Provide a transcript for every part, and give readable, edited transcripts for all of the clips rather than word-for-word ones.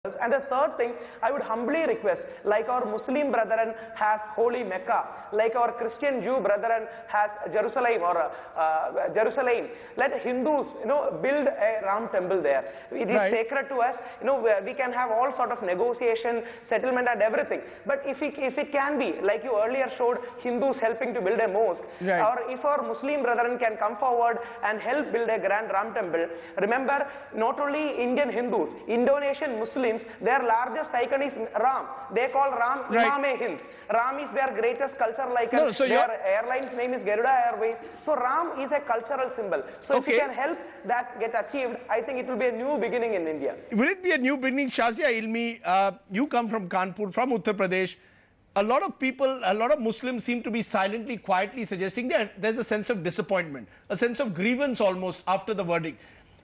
And the third thing, I would humbly request, like our Muslim brethren has holy Mecca, like our Christian Jew brethren has Jerusalem or Jerusalem, let Hindus, build a Ram temple there. It is sacred to us. We can have all sort of negotiation, settlement and everything. But if it can be, like you earlier showed, Hindus helping to build a mosque, or if our Muslim brethren can come forward and help build a grand Ram temple. Remember, not only Indian Hindus, Indonesian Muslims, their largest icon is Ram. They call Ram Imam-e-Hind. Ram is their greatest cultural icon. Their airline's name is Garuda Airways. So Ram is a cultural symbol. So if you can help that get achieved, I think it will be a new beginning in India. Will it be a new beginning? Shazia Ilmi, you come from Kanpur, from Uttar Pradesh. A lot of people, a lot of Muslims seem to be silently, quietly suggesting that there's a sense of disappointment, a sense of grievance almost after the verdict.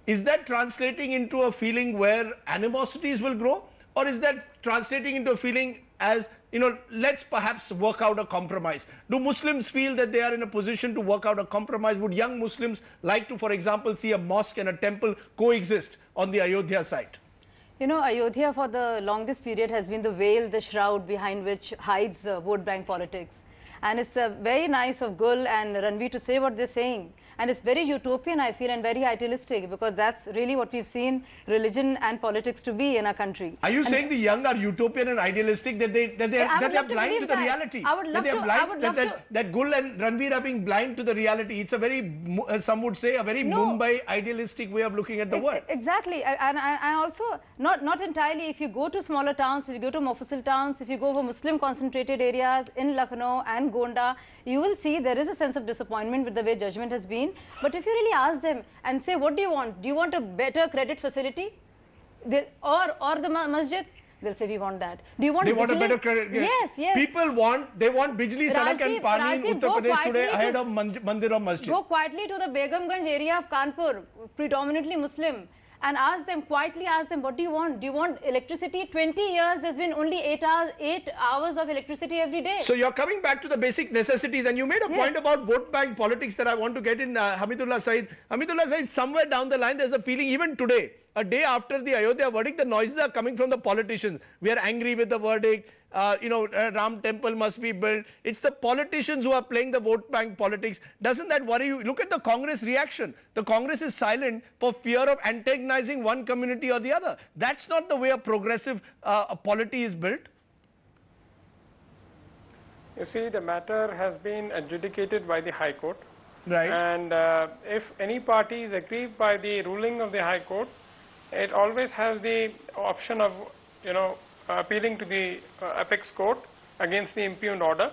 Is that translating into a feeling where animosities will grow? Or is that translating into a feeling as, let's perhaps work out a compromise? Do Muslims feel that they are in a position to work out a compromise? Would young Muslims like to, for example, see a mosque and a temple coexist on the Ayodhya site? Ayodhya for the longest period has been the veil, the shroud behind which hides vote bank politics. And it's very nice of Gul and Ranveer to say what they're saying. And it's very utopian, I feel, and very idealistic, because that's really what we've seen religion and politics to be in our country. Are you saying the young are utopian and idealistic, that they are blind to the reality? I would love that Gul and Ranveer are being blind to the reality. It's a very, some would say, a very Mumbai idealistic way of looking at the world. Exactly. And I also, not entirely, if you go to smaller towns, if you go to Mofussil towns, if you go for Muslim concentrated areas in Lucknow and Gonda, you will see there is a sense of disappointment with the way judgment has been. But if you really ask them and say, what do you want? Do you want a better credit facility? Or the masjid? They'll say, we want that. Do you want a better credit? Yes, yes. People want Bijli, Sadak and Pani in Uttar Pradesh today ahead of Mandir or Masjid. Go quietly to the Begamganj area of Kanpur, predominantly Muslim, and ask them, quietly ask them, what do you want? Do you want electricity? 20 years, there's been only 8 hours of electricity every day. So you're coming back to the basic necessities, and you made a point about vote bank politics that I want to get in Hamidullah Saeed. Hamidullah Saeed, somewhere down the line, there's a feeling even today, a day after the Ayodhya verdict, the noises are coming from the politicians. We are angry with the verdict. Ram temple must be built. It's the politicians who are playing the vote bank politics. Doesn't that worry you? Look at the Congress reaction. The Congress is silent for fear of antagonizing one community or the other. That's not the way a progressive polity is built. You see, the matter has been adjudicated by the High Court. Right. And if any party is aggrieved by the ruling of the High Court, it always has the option of, appealing to the apex court against the impugned order.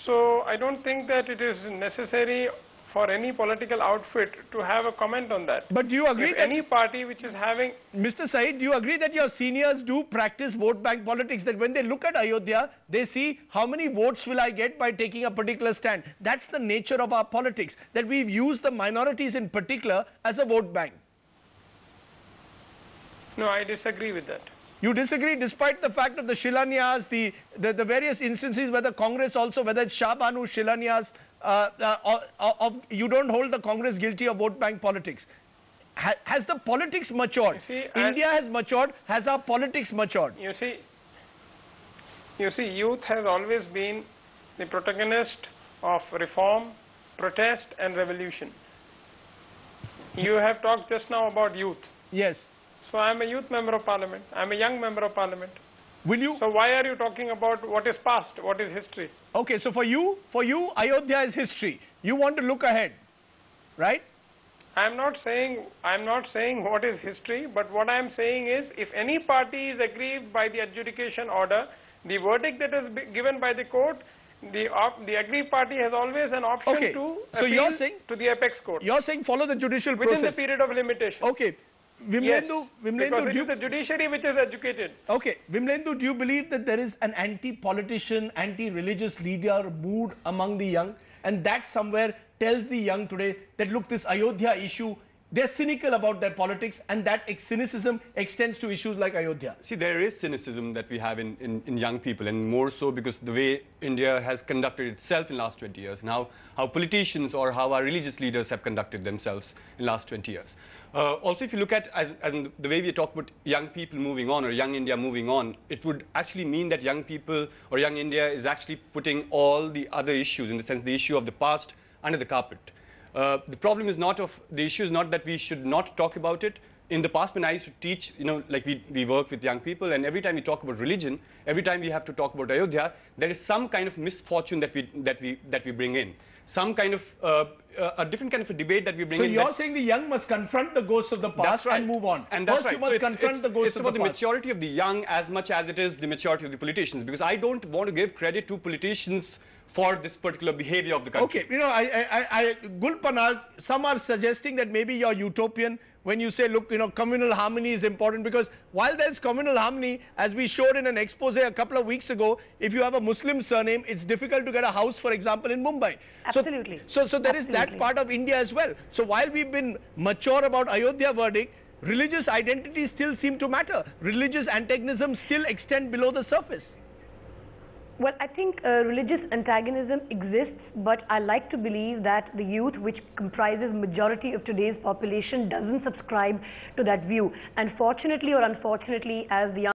So I don't think that it is necessary for any political outfit to have a comment on that. But do you agree that any party which is having... Mr. Saeed, do you agree that your seniors do practice vote bank politics, that when they look at Ayodhya, they see how many votes will I get by taking a particular stand? That's the nature of our politics, that we've used the minorities in particular as a vote bank. No, I disagree with that. You disagree despite the fact of the Shilanyas, the various instances where the Congress also, whether it's Shah Banu, Shilanyas, you don't hold the Congress guilty of vote bank politics. Has the politics matured? India has matured. Has our politics matured? You see, youth has always been the protagonist of reform, protest and revolution. You have talked just now about youth. Yes. So I am a youth member of parliament. I am a young member of parliament. Will you? So why are you talking about what is past, what is history? Okay, so for you, Ayodhya is history. You want to look ahead, right? I am not saying what is history, but what I am saying is, if any party is aggrieved by the adjudication order, the verdict that is given by the court, the aggrieved party has always an option to appeal to the apex court. You're saying follow the judicial process within the period of limitation. Okay. Vimlendu, because it is the judiciary which is educated. Okay. Vimlendu, do you believe that there is an anti-politician, anti-religious leader mood among the young? And that somewhere tells the young today that, look, this Ayodhya issue, they're cynical about their politics, and that cynicism extends to issues like Ayodhya. See, there is cynicism that we have in young people, and more so because the way India has conducted itself in the last 20 years, and how politicians or how our religious leaders have conducted themselves in the last 20 years. Also, if you look at as in the way we talk about young people moving on or young India moving on, it would actually mean that young people or young India is actually putting all the other issues, in the sense the issue of the past, under the carpet. The problem is not the issue is not that we should not talk about it. In the past, when I used to teach, like we work with young people, and every time we talk about religion, every time we have to talk about Ayodhya, there is some kind of misfortune that we bring in, some kind of a different kind of a debate that we bring in. So you're saying the young must confront the ghosts of the past and move on. And that's First, you must confront the ghosts of the past. It's about the maturity of the young as much as it is the maturity of the politicians, because I don't want to give credit to politicians for this particular behavior of the country. Okay, Gul Panag, some are suggesting that maybe you're utopian when you say, look, communal harmony is important, because while there's communal harmony, as we showed in an expose a couple of weeks ago, if you have a Muslim surname, it's difficult to get a house, for example, in Mumbai. Absolutely. So there is that part of India as well. So while we've been mature about Ayodhya verdict, religious identities still seem to matter. Religious antagonism still extend below the surface. Well, I think religious antagonism exists, but I like to believe that the youth, which comprises majority of today's population, doesn't subscribe to that view. And fortunately or unfortunately, as the young